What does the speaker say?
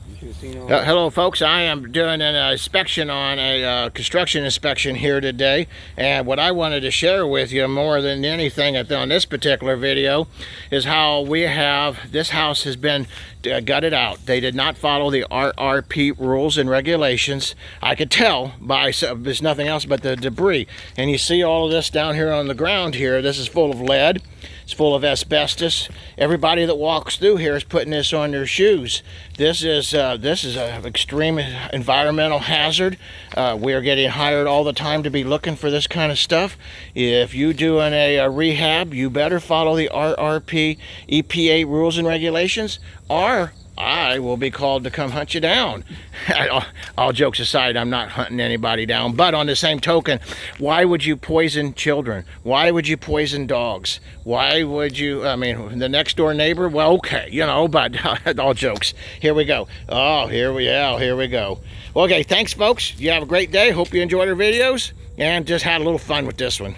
Hello folks, I am doing an inspection on a construction inspection here today, and what I wanted to share with you more than anything on this particular video is how this house has been gutted out. They did not follow the RRP rules and regulations. I could tell by there's nothing else but the debris, and you see all of this down here on the ground here. This is full of lead. It's full of asbestos. Everybody that walks through here is putting this on their shoes. This is an extreme environmental hazard. We are getting hired all the time to be looking for this kind of stuff. If you doing a rehab, you better follow the RRP EPA rules and regulations, or I will be called to come hunt you down. All jokes aside, I'm not hunting anybody down. But on the same token, why would you poison children? Why would you poison dogs? Why would you, I mean, the next door neighbor? Well, okay, you know, but all jokes. Here we go. Oh, here we go. Okay, thanks folks. You have a great day. Hope you enjoyed our videos and just had a little fun with this one.